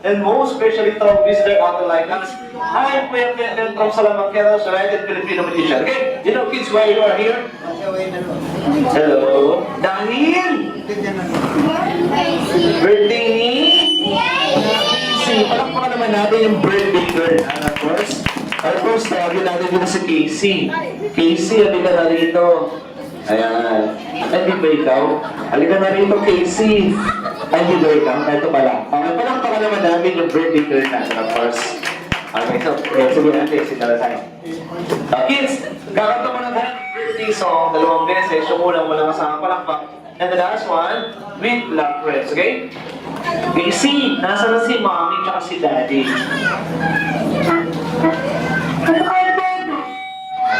and most especially to visitor out like us. I'm Kuya Kenton from Salamanqueros, United Filipino Magician. Okay, you know kids why you are here? Hello. Dahil birthday ni Casey. Palakpakan naman natin yung birthday girl. And of course, tawagin natin dito si Casey. Casey, halika na rito. Ayan. Hindi ba ikaw? Halika na rito, Casey. Hindi ba ikaw? Ito pala. Okay, palakpakan naman namin yung birthday girl natin, of course. Okay, so, sige natin, sinala tayo. Kids, kakanta mo na tayo ng birthday song, 2 beses, yung unang walang kasama palakpak. And the last one, with love prayers, okay? Casey, nasa na si mommy tsaka si daddy?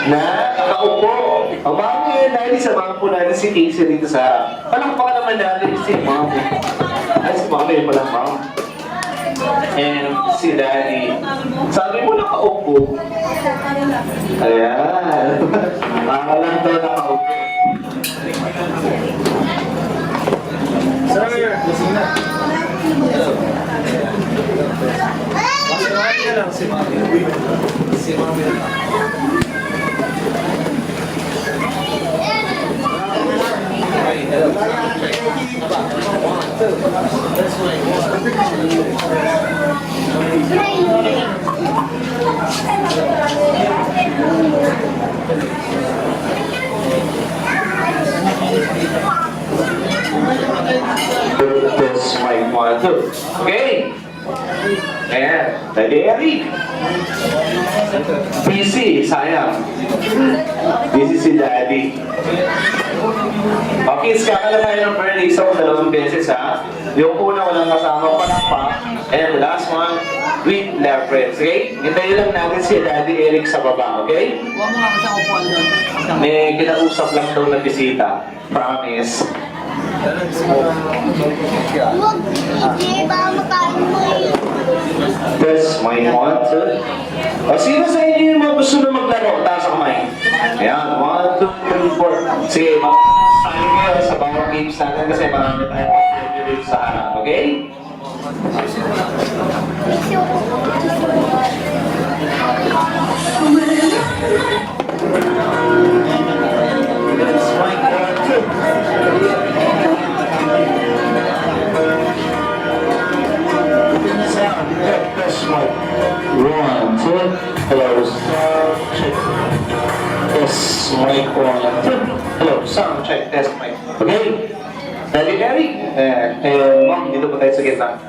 Nakaupo. Ang mommy and daddy, samahan po natin si Casey dito sa harap. Palakpakan naman natin si mommy. Ay, si mommy yung palang mom. And si daddy. Sabi mo nakaupo. Ayan. Lang daw nakaupo. Sir, lasing na. Masalahan niya lang si mami. Si mami na. This mic 1, 2. Okay. Ayan. Daddy Eric. Busy, sayang. Busy si Daddy. Okay, kakala tayo ng birthday song 2 beses ha. Yung una walang kasama palakpak. And the last one, with love friends. Okay? Hintayin lang natin si Daddy Eric sa baba, okay? Huwag mo nga kasi ako po. May kinausap lang daw na bisita. Promise. Huwag, hindi ba makain mo yun? That's my one, two. O, sino sa inyo yung mga gusto na maglaro? Taas ang kamay. Ayan, 1, 2, 3, 4. Sige, mag-sali kayo sa bawang games natin kasi marami tayo dito sa harap, okay? That's my one, two. Sound, that's my 1, 2. Hello, sound check. Test mic 1, 2. Hello, sound check. Test mic. Okay. Daddy Eric. Mom, dito po tayo sa gitna.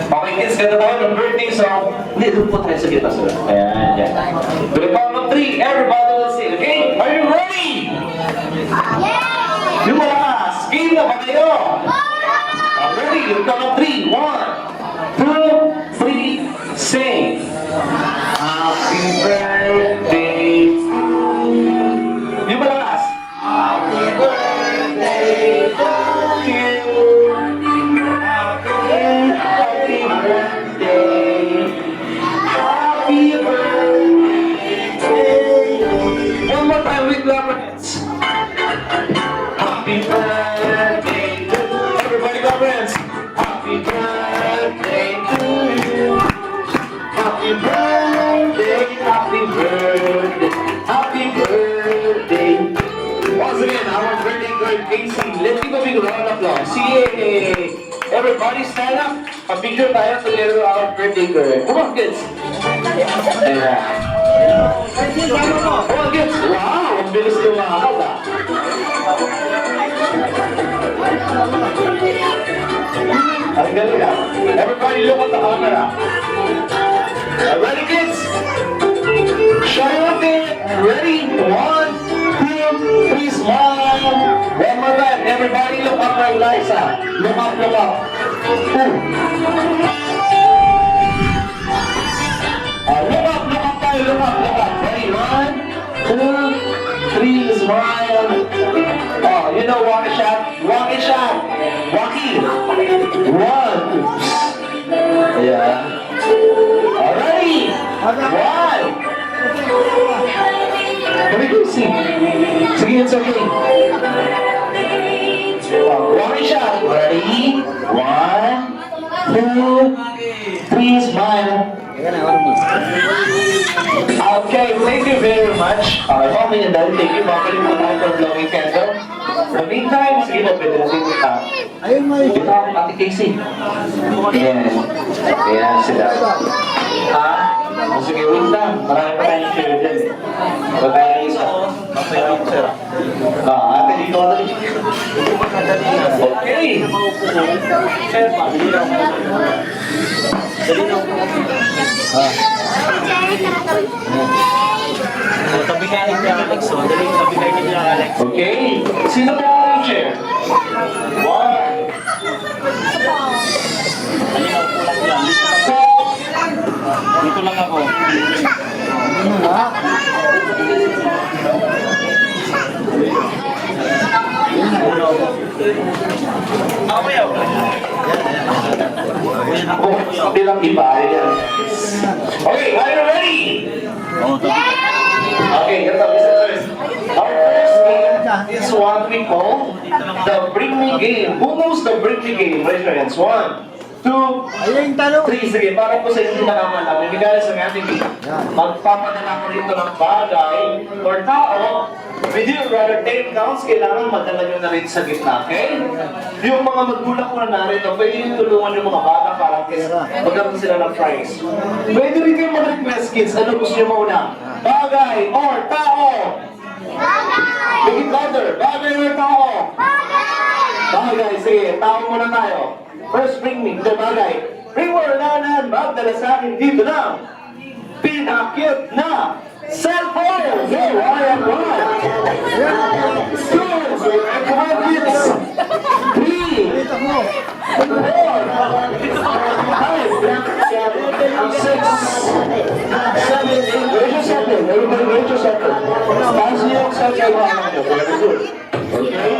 Okay, kids, ganda tayo ng birthday song. Dito po tayo sa gitna, sir. Ayan, yan. To the count of 3, everybody will sing. Okay? Are you ready? Yeah! Yung malakas. Game na ba kayo? Ready? To the count of 3, 1, 2, 3, sing. Happy birthday to you. Yung malakas. Happy birthday to you. Happy birthday. Happy birthday to you. One more time with love hands. Happy birthday to you. Everybody love hands. Happy birthday to you. Happy birthday, happy birthday, happy birthday. Once again, our birthday girl Casey. Let's give a big round of applause. Yay! Everybody stand up. A picture tayo together with our birthday girl. Come on, kids. Yeah. Come on, kids. Wow, ang bilis yung makakot ah. Ang galing ah. Everybody look at the camera. Ready, kids? Shout it. Ready? 1, 2, 3, smile. One more time. Everybody look up like Liza. Look up, look up. Look up, look up tayo. Look up, look up. Ready? 1, 2, 3, smile. Oh, you know, walk a shot. Walk a shot. Walkie. 1, 2. Yeah. Alrighty! One! Can we go sing? Sige, it's okay. One shot. Ready? 1, 3, smile. Okay, thank you very much. Mommy and Daddy, thank you. Babalik mo tayo for blowing candle. For the meantime, sige mo, pwede natin kita. Dito ako, Ate Casey. Ayan. Ayan sila. Ha? Sige, wait lang. Marami pa tayong share dyan. Huwag tayo ng isa. Ate, dito ka dali. Okay. Tabi ka ni Alex, so dali tabi ka ni Alex. Okay. Sino po ang chair? One. Dito lang ako. Hindi lang iba. Ayan. Okay, are you ready? Okay, ganito, listen first. Our first game is what we call the Bring Me Game. Who knows the Bring Me Game? Raise your hands. 1, 2, 3. Sige, para po sa hindi nakakala, bibigay sa ating game. Magpapadala ko rito ng bagay or tao. With you, brother, 10 counts, kailangan madala nyo na rin sa gitna, okay? Yung mga magulang ko na narito, pwede yung tulungan yung mga bata para magkaroon sila ng prize. Pwede rin kayo mag-request, kids. Ano gusto nyo mauna? Bagay or tao? Make it louder. Bagay or tao? Bagay, sige. Tao muna tayo. First, bring me. Ito, bagay. Bring mo na magdala sa akin dito na. Pinakit na cellphone! Hey, why am I? 2, come on, kids. 3, 4, 5, 6, 7, 8. Where's your cellphone? Everybody, where's your cellphone? Pass niyo yung cellphone niyo. Very good. Okay?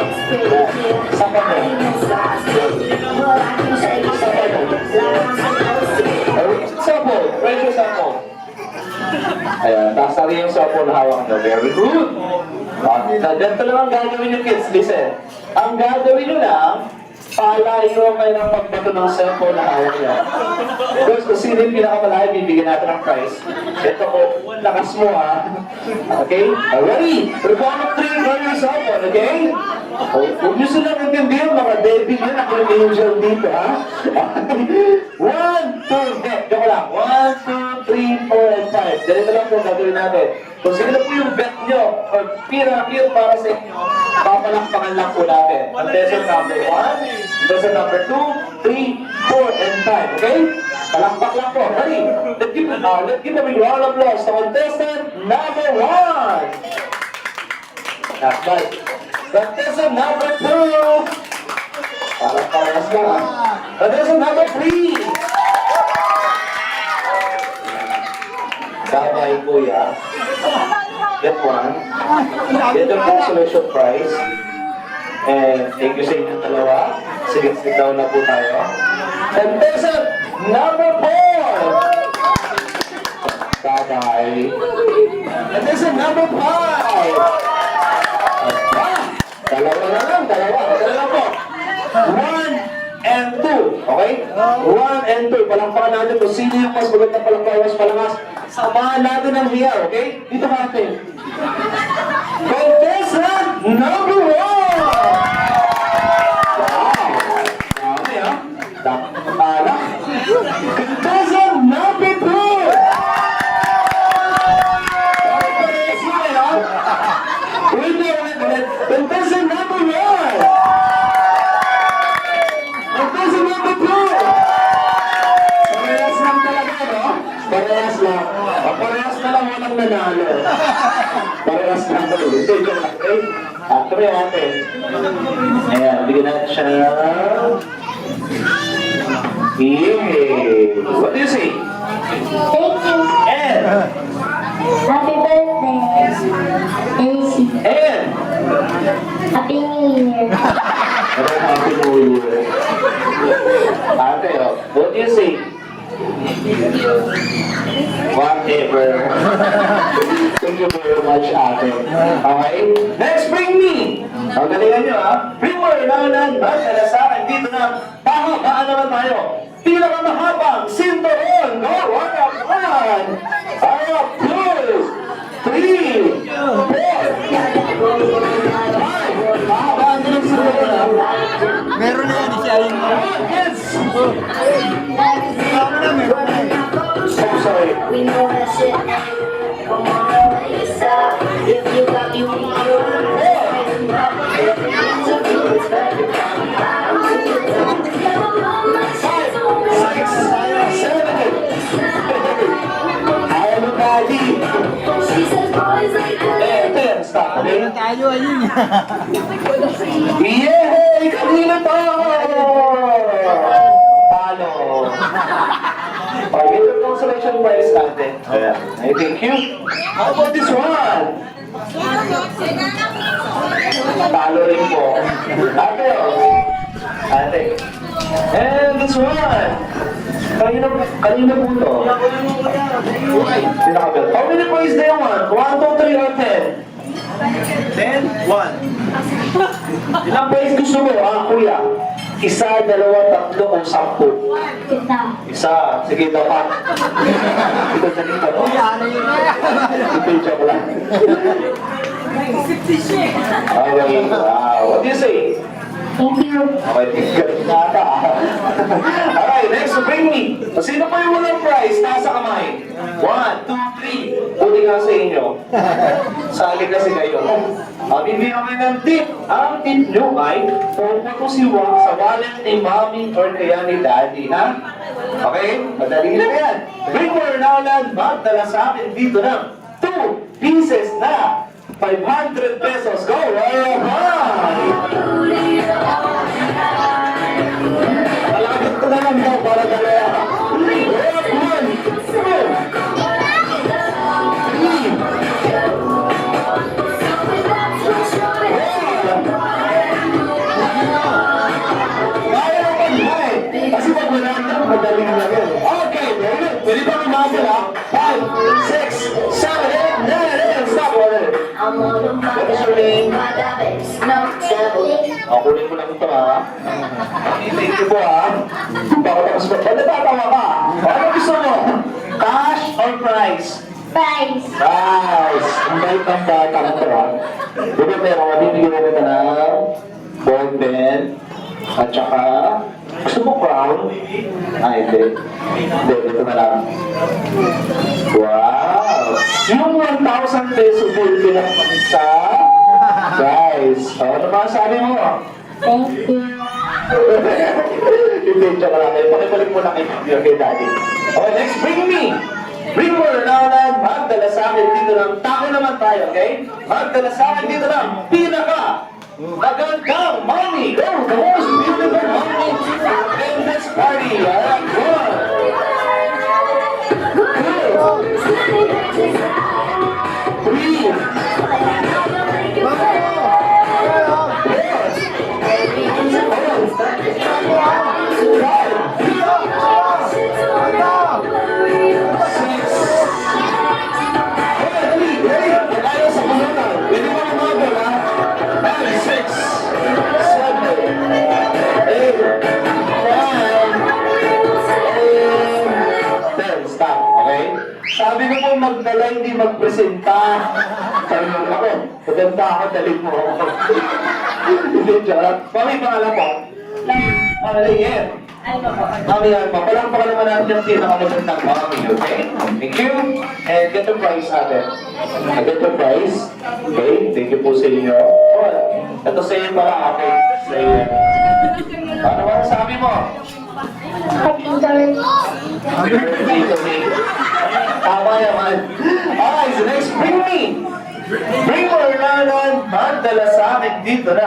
Saka na. Cellphone. Where's your cellphone? Ayan, taas na rin yung cellphone hawak nyo. Very good. Ganito lang ang gagawin nyo, kids. Listen. Ang gagawin nyo lang, palayo kayo ng pagbato ng cellphone na hawak nyo. Because kung sino yung pinakamalayo, bibigyan natin ng prize. Ito ko, lakas mo ha. Okay? Ready? We're gonna train on your cellphone, okay? Huwag nyo silang intindihan, mga baby nyo, ako yung angel dito, ha? 1, 2, joke lang. 1, 2, 3, 4, and 5. Ganito lang po gagawin natin. Kung sino po yung bet nyo, or pinakil para sa inyo, papalakpakan lang po natin. Contestant number 1, contestant number 2, 3, 4, and 5. Okay? Palakpak lang po. Ready? Let's give a big round of applause to contestant number 1. That's right. Contestant number 2. Parang-parehas lang ha. Contestant number 3. Sabay kuya. Get one. Get the consolation prize. And thank you sa inyong dalawa. Sige, sit down na po tayo. Contestant number 4. Sabay. Contestant number 5. Dalawa na lang, dalawa. Dalawa lang po. 1 and 2. Okay? 1 and 2. Palangpakan natin kung sino yung mas magandang palangpakan, mas malakas. Samahan natin ang hiyaw, okay? Dito natin. Contestant number 1! Wow! Dami ha? Alak. Contestant number 2! Contestant number 1! Contestant number 2! Parehas lang talaga, no? Parehas lang. Parehas na lang walang nanalo. Parehas lang talaga. So, yun lang, okay? Kami natin. Ayan, bigyan natin siya ng... Yay! What do you say? Thank you. And... Happy birthday. Daisy. And... Happy New Year. Happy New Year. Ate, what do you say? Whatever. Thank you very much, ate. Okay? Next, bring me! Ang galingan nyo, ha? Bring mo, ilangan magdala sa akin dito na pahabaan naman tayo. pinakamahabang sinturon. Go! I have 1, I have 2, 3, 4, 5. Mahaba ang sinturon. Meron na yan, siya yun. Yes! Meron na, meron na. I'm sorry. We know that shit. Come on, it's up. If you got me, we Six, seven. Ayaw mo daddy. She says boys like that. Stop. Meron tayo, ayun. Yay! Kanina to! Talo. Okay, ito pong selection prize natin. I thank you. How about this one? Talo rin po. Ate, oh. Ate. And this one. Kanina po to. Pinakabel. How many points do you want? 1, 2, 3, or 10? 10, 1. Ilang points gusto mo, kuya? Isa, dalawa, tatlo, o 10? Kita. Isa. Sige, dapat. Ito na dito. Ano yun? Ito yung joke lang. Okay, wow. What do you say? Thank you. Okay, tingnan nata. Alright, next, bring me. Sino pa yung walang prize? Taas sa kamay. 1, 2, 3. Buti nga sa inyo. Sali kasi kayo. Bibigyan kayo ng tip. Ang tip nyo ay pupunto si Wak sa wallet ni Mommy or kaya ni Daddy, ha? Okay? Madali lang yan. Bring more Naulan, magdala sa akin dito ng 2 pieces na 500 pesos. Go! Malapit ko na lang daw para dalawa. 1, 2, 3. Kaya naman, kasi pag wala na, madaling lang yan. Okay, very good. Pwede ba kumagod, ha? 5, 6, 7, 8, 9, 10. Stop order. I'm on the What is your name? no devil. Kunin ko lang ito, ha? Thank you po, ha? Baka tapos ba? Ba't natatawa ka? Ano gusto mo? Cash or prize? Prize. Prize! Ang bait ng bata na ito, ha? Diba meron, mabibigyan na kita ng ball pen, at saka, gusto mo crown? Hindi. Hindi, dito na lang. Wow! Yung 1,000 peso bill pinakapalit sa prize. Ano ba sabi mo? Thank you. Hindi, tsaka lang. Pakibalik mo na kay Daddy. Okay, next, bring me. Bring mo Naulan, magdala sa akin dito ng tao naman tayo, okay? Magdala sa akin dito ng pinaka magandang mommy. Go, the most beautiful mommy in this party. Alright, one. Two. 3. Stop, okay? Sabi ko po magdala, hindi magpresenta. Sabi ko ako, maganda ako, dalhin mo ako. Hindi, charot. Mami, pangalan po? Malayer. Mami, yan po. Palampakan naman natin yung pinakamagandang mami, okay? Thank you. And get the prize natin. Get the prize. Okay, thank you po sa inyo. Oh, ito sa inyo pala, okay? Sa inyo. Ano ba sabi mo? Happy birthday. Tama naman. Alright, so next, bring me. Bring mo Naulan, magdala sa akin dito na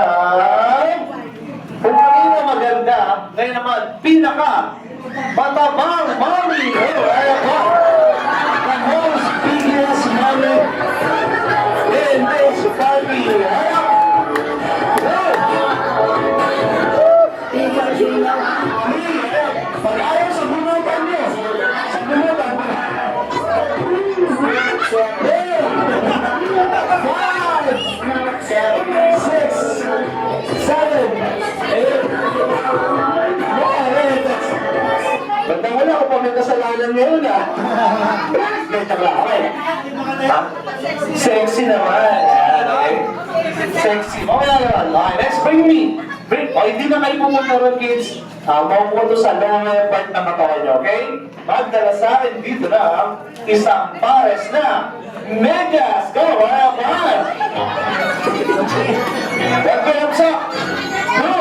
kung kanina maganda, ngayon naman, pinaka matabang mommy. Oh, ayan po. The most biggest mommy in this party. Pag-ayaw sa bunutan niyo. Sa bunutan. 5, 6, 7, 8. may kasalanan ngayon ah. Medyo lang, okay. Ha? Sexy naman. Ayan, okay. Sexy. Okay na naman. Okay, next, bring me. Bring, oh, hindi na kayo pumunta ron, kids. Maupo to sa lower part ng katawan nyo, okay? Magdala sa akin dito na isang pares na megas. Go, wala pa. What the hell's up? Go!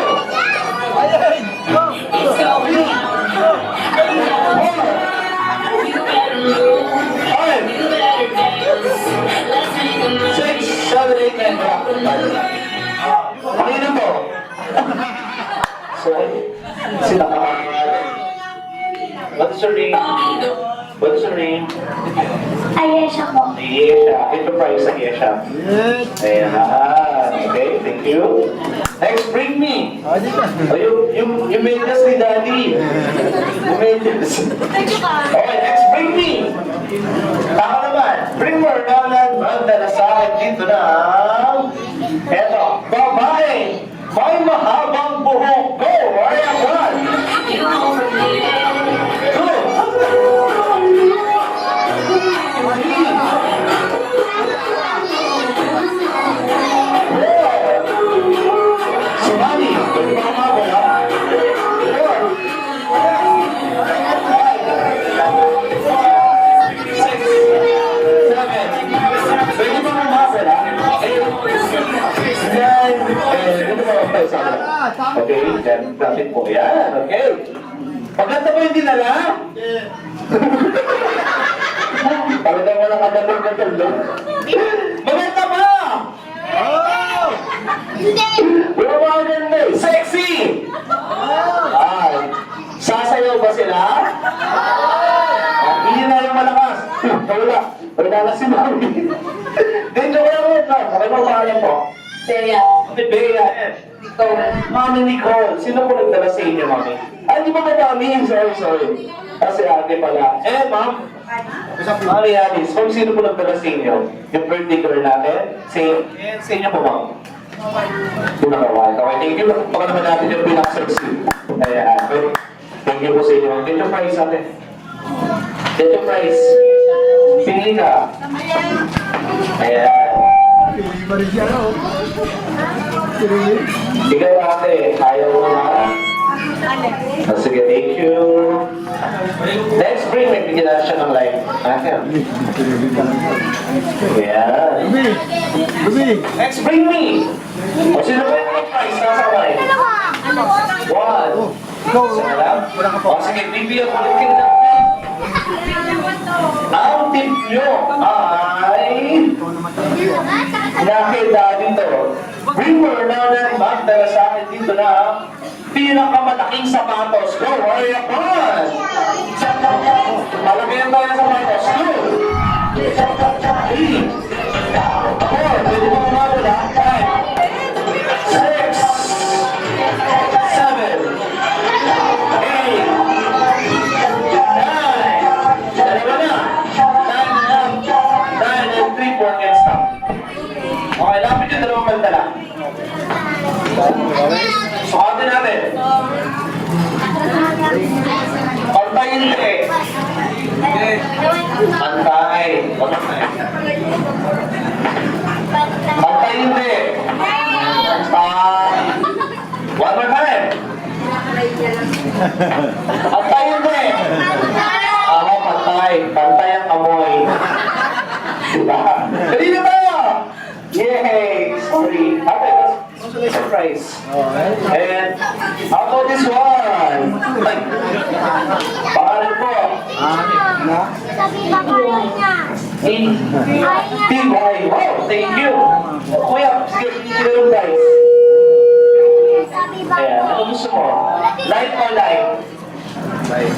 Pakinggan mo. So, sila ka. What is your name? What is your name? Ayesha po. Yesha. Ito price sa Yesha. Ayan. Okay, thank you. Next, bring me. Oh, you made this ni Daddy. You made this. Okay, next, bring me. Tama naman. Bring more naman. Magdala sa akin dito na. Eto, babae. May mahabang buhok. Go, Maria Juan. Go. Sumali. Mahabang ha. Pwede ba mahabang ha? Okay, then traffic po yan. Okay. Maganda ba yung dinala? Paganda mo lang kadalong na tulong. Maganda ba? Wala ba ang ganda? Sexy! Ay, sasayaw ba sila? Hindi na yung malakas. Wala. Wala na si Mami. Dito ko lang rin. Okay ba pangalan po? Bea. Bea. Mami Nicole. Sino po nagdala sa inyo, Mami? Ay, di ba madami? Sorry. Kasi ate pala. Ma'am. Mami Alice, kung sino po nagdala sa inyo? Yung birthday girl natin? Sa inyo po, Ma'am? Pinakawal. Okay, thank you. Baka naman natin yung pinaka-sexy. Ayan. Thank you po sa inyo. Get your prize, ate. Get your prize. Pili ka. Ayan. Ikaw ate, ayaw mo na. Sige, thank you. Next spring, may bigyan na siya ng life. Ayan. Next, bring me. O sino ba yung price? Nasa kamay? One. Sige lang. O sige, bibigyan ko ulit kayo ng tip. Ang tip nyo ay nakita dito. Bring more na magdala sa akin dito na pinakamalaking sapatos. Go, hurry up on! Malagyan tayo ng sapatos. Go! 4, pwede mo umabot ha? 5, 6, 7, 8, 9, dalawa na. 9 and 3, 4 and stop. Okay, lapit yung dalawang bantala. Sukatin natin. Pantay hindi. Pantay. Pantay hindi. One more time. Pantay hindi. Pantay. Pantay ang amoy. Diba? Kanina ba? Yay! Sorry. Okay, let's do the surprise. And how about this one? Pangalan po. Tibay. Wow, thank you. Kuya, sige, sige yung guys. Ayan, ano gusto mo? Light or light? Light.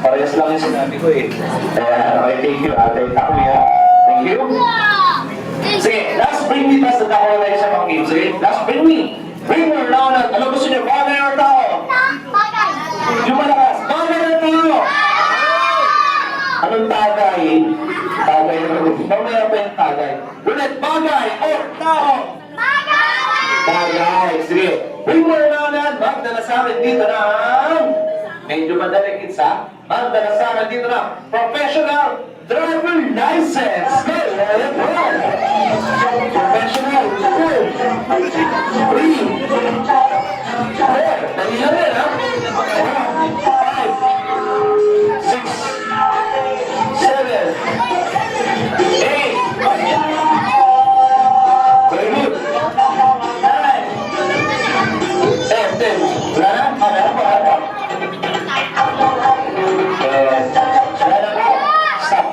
Parehas lang yung sinabi ko eh. Ayan, okay, thank you ate. Kuya, thank you. Sige, last bring me tas nagkakaroon tayo sa mga games. Sige, last bring me. Bring me around. Ano gusto niyo? Bagay or tao? Yung malakas. Bagay or tao? Anong tagay? Tagay na rin. Mamaya pa yung tagay. Ulit, bagay or tao? Bagay. Sige. Bring me around. Magdala sa akin dito ng medyo madali, kids ha? Ang dalasanan dito na, professional driver license. Professional. 3. 4. Dali lang yan, ha? 5. 6. 7. 8. Very good. 9. 10. Wala na? Meron pa. Stop.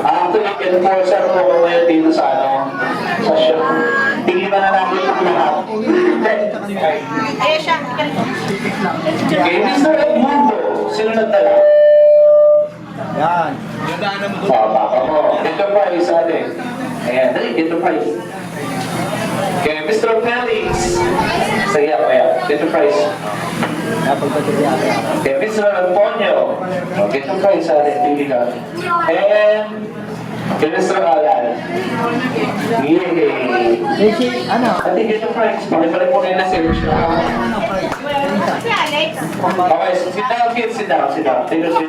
Actually, enforcer po ko ngayon dito sa sa shop. Tingin na natin ito lahat. Okay, Mr. Edmundo, sino nagdala? Yan. Papa mo. Ito prize, ate. Ayan, dali, ito prize. Okay, Mr. Felix. Sige ako yan. Ito prize. Okay, Mr. Antonio. Okay, ito prize, ate. Pili ka. And, okay, Mr. Alan. Yay! Ano? Ate, ito prize. Pakibalik mo na yung na-search na. Okay, so sit down, kids. Sit down, sit down. Take a seat.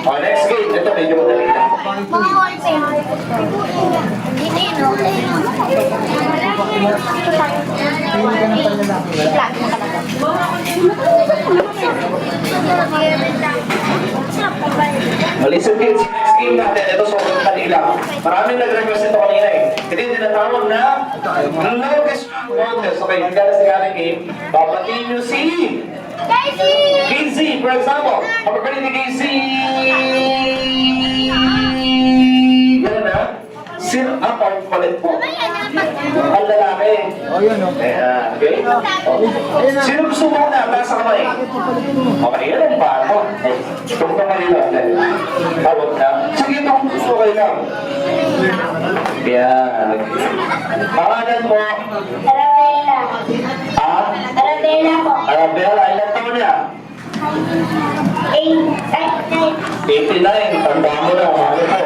Oh, next game. Ito, medyo madali lang. Listen kids, next game natin, ito sobrang kanila. Maraming nag-request ito kanina eh. Ito yung tinatawag na longest contest. Okay, yung galas-galing game, papatiin nyo si Casey, for example. Happy birthday, Casey! Ganun na? Sino ang palit po? Ang lalaki. Oh, yun, no? Ayan, okay? Oh. Sino gusto mo na? Nasa kamay. Okay, yan ang bago. Itong kamay lang. Tawag na. Sige, itong gusto kayo lang. Yan. Pangalan mo? Arabella. Ah? Arabella po. Arabella, ilan taon na? 89. Tanda mo na. Ano po?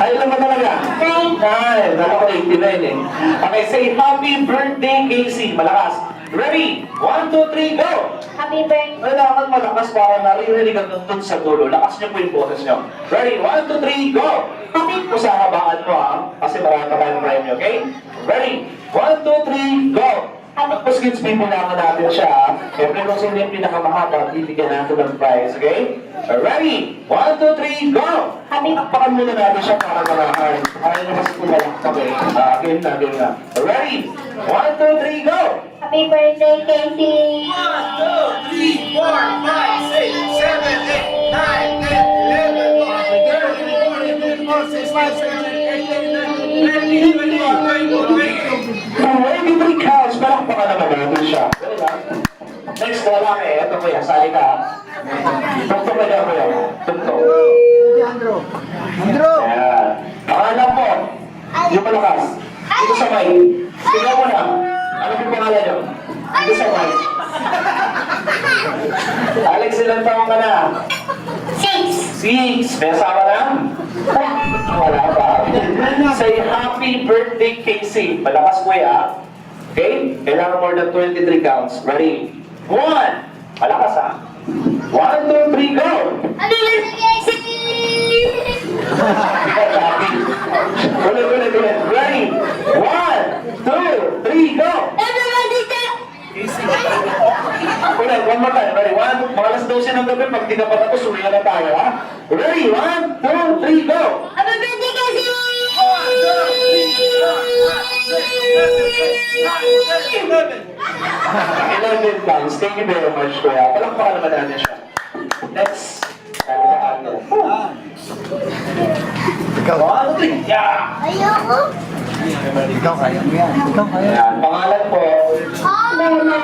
Ay, ilan ba talaga? 9. Ay, nala ko 89 eh. Okay, say happy birthday, Casey. Malakas. Ready? 1, 2, 3, go! Happy birthday. Kailangan malakas para naririnig ang tuntun sa dulo. Lakas niyo po yung boses niyo. Ready? 1, 2, 3, go! Happy po sa habaan mo ha. Kasi marami pa tayong rhyme niyo, okay? Ready? 1, 2, 3, go! Tapos kids, pipulangan natin siya ha. Siyempre kung sino yung pinakamahaba, bibigyan natin ng prize, okay? Ready? 1, 2, 3, go! Happy Pakpan muna natin siya para malakan. Ayaw niyo kasi pumalak kami. Game na, game na. Ready? 1, 2, 3, go! Happy birthday, Casey. 1, 2, 3, 4, 5, 6, 7, 8, 9, 10, 11, 12, 13, 14, 15, 16, 17, 18, 19, 20, 23 counts, palakpakan naman natin siya. Next, lalaki. Ito kuya, sali ka. Tuktok ka dyan kuya. Tuktok. Andrew! Andrew! Ayan. Pangalan po. Yung malakas. Dito sa mic. Sigaw mo na. Ano yung pangalan nyo? Dito sa mic. Alex, ilang taong ka na? 6. 6. May asawa na? Wala pa. Say happy birthday, Casey. Malakas kuya. Okay? Kailangan more than 23 counts. Ready? 1. Malakas ha. 1, 2, 3, go! Happy birthday, Casey. Ulit. Ready? 1, 2, 3, go! Happy birthday, Ulit, one more time. Ready? 1, mga alas 12 ng gabi. Pag di ka pa tapos, uwi na tayo, ha? Ready? 1, 2, 3, go! Happy birthday, Casey. 11 pounds. Thank you very much, kuya. Palakpakan naman natin siya. Next. Ikaw. 1, 2, 3. Yeah! Ayoko. Ikaw kaya mo yan. Ikaw kaya. Ayan, pangalan po. Bella.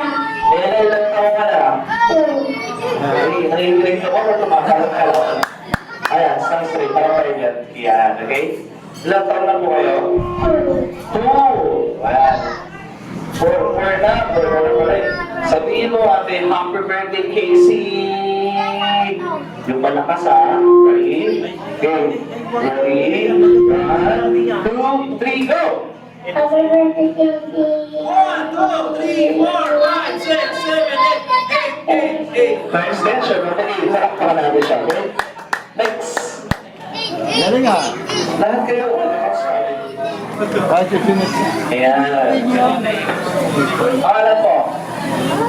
Ilang taon ka na? Nangigilig ako o tumakalat ka lang? Ayan, stand straight. Para pa rin yan. Yan, okay? Ilang taon na po kayo? 2. Ayan. 4 na. 4 na pala eh. Sabihin mo, ate, happy birthday, Casey! Yung malakas ha. Ready? Okay. Ready? 1, 2, 3, go! Happy birthday, Casey. 1, 2, 3, 4, 5, 6, 7, 8, Nice din, syempre. Sakakpan natin siya, okay? Next. Galing ah. Lahat kayo. Kahit yung finish. Ayan. Pangalan po?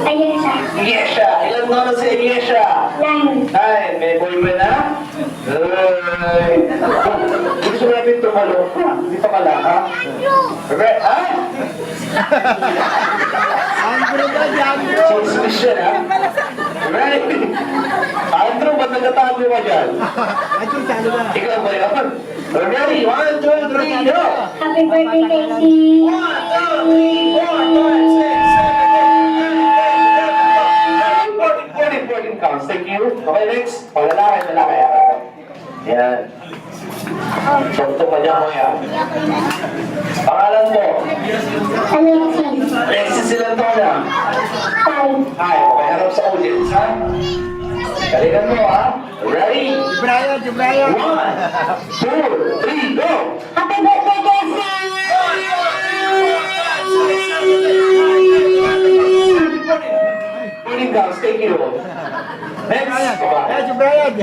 Ayesha. Yesha. Ilan taon na si Yesha? 9. Ay, may boyfriend na? Ay. Gusto natin tumalo ka. Hindi pa kalaka. Okay, ah? Andrew ba? Andrew! Chismis siya, ha? Right. Andrew, ba't nagtatago ka dyan? Andrew, talo na. Ikaw ba yun? Ready? 1, 2, 3, go! Happy birthday, Casey. 1, 2, 3, 4, 5, 6, 7, 8, 9, 10, 11, 14 counts. Thank you. Okay, next. Lalaki. Yan. Tugtog ka dyan, kuya. Pangalan mo? Alexis. Alexis, ilan taon na? 5. Ay, okay, harap sa audience, ha? Galingan mo, ha? Ready? Brian, si Brian. 1, 2, 3, go! Happy birthday, Casey. 20 counts. Thank you. Next. Brian. Baba. Si Brian.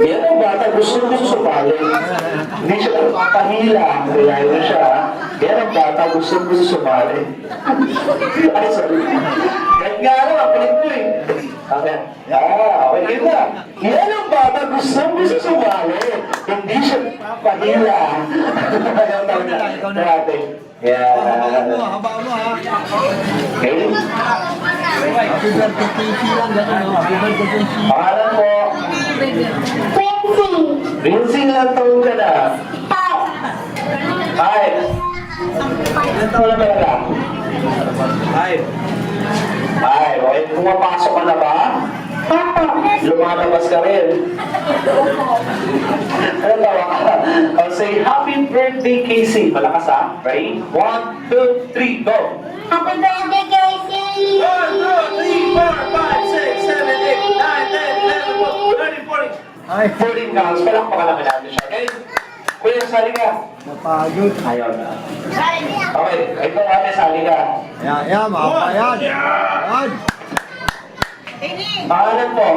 Yan ang bata, gusto sumali. Hindi siya nagpapahila. Kaya siya. Yan ang bata, gusto sumali. Ay, sorry. Kahit nga lang, ang kulit mo eh. Okay. Okay, yun na. Yan ang bata, gusto sumali. Hindi siya nagpapahila. Ayaw talaga. Natin. Habaan mo, Yeah. habaan mo ha. Okay. Happy birthday, Casey lang. Ganun, no? Happy birthday, Casey. Pangalan mo? Quincy. Vincent, ilang taon ka na? 5. Hi. Ilan taon na talaga? Hi. Hi. Okay, pumapasok ka na ba? Opo. Lumalabas ka rin. Ano tawa ka? I'll say, happy birthday, Casey. Malakas ha? Ready? 1, 2, 3, go! Happy birthday, Casey. 1, 2, 3, 4, 5, 6, 7, 8, 9, 10, 11, 12, 13, 14. Ay, 14 counts. Palakpakan namin natin siya, okay? Kuya, sali ka. napagod. Ayaw na. Okay, ito ate, sali ka. Yan, makapa yan. Yan. Pangalan mo?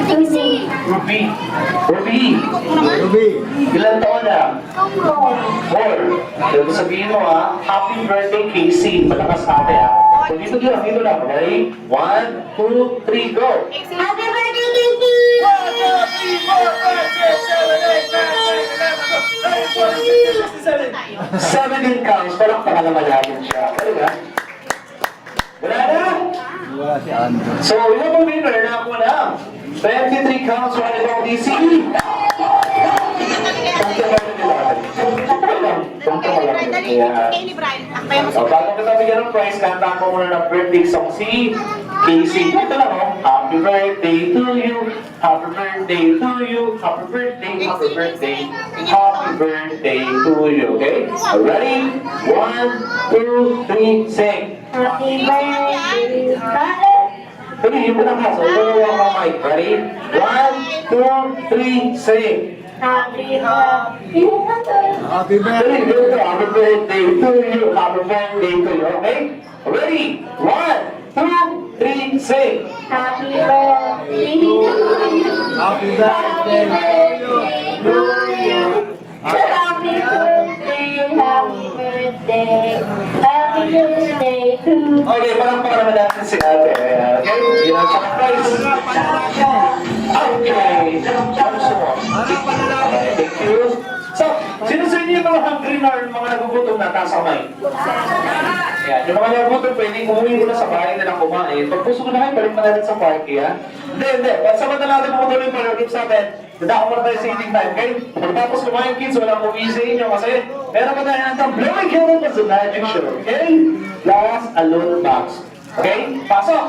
Lucy. Ruby. Ruby. Ruby. Ilan taon na? 4. Dito sabihin mo ha, happy birthday Casey. Malakas ate ha. So dito lang. Okay? 1, 2, 3, go! Happy birthday, Casey. 17 counts. Palakpakan naman natin siya. Ano ba? Wala na? Wala si Andrew. So, yun ang winner na ako na. 23 counts, one ibang DC. So, bago kita bigyan ng prize, kantaan ko muna ng birthday song si Casey. Ito lang, oh. Happy birthday to you. Happy birthday to you. Happy birthday, happy birthday. Happy birthday to you. Okay? Ready? 1, 2, 3, sing. Happy birthday. Tuloy, yung mo lang ha. So, ito yung mga mic. Ready? 1, 2, 3, sing. Happy birthday. Happy Tuloy, birthday. dito. Happy birthday to you. Happy birthday to you. Okay? Ready? 1, 2, 3, sing. Happy birthday. Happy birthday to you. Happy birthday. Happy birthday. Happy birthday to you. Okay, parang naman natin si ate. Okay? Yun ang surprise. Okay. Gusto mo? Harapan na natin. Okay, thank you. So, sino sa inyo yung mga hungry na or mga nagugutom na taas kamay? Yan, yung mga nagugutom, pwede umuwi ko na sa bahay na lang kumain. Pag gusto ko na kayo, balik na natin sa park, yan. Hindi. Pagsamanta natin pumutuloy yung pag-gift sa atin, dadako muna tayo sa eating time, okay? Pagkatapos kumain, kids, walang uwi sa inyo kasi meron pa tayo ng blowing candle as a magic show, okay? Last, a load box. Okay? Pasok!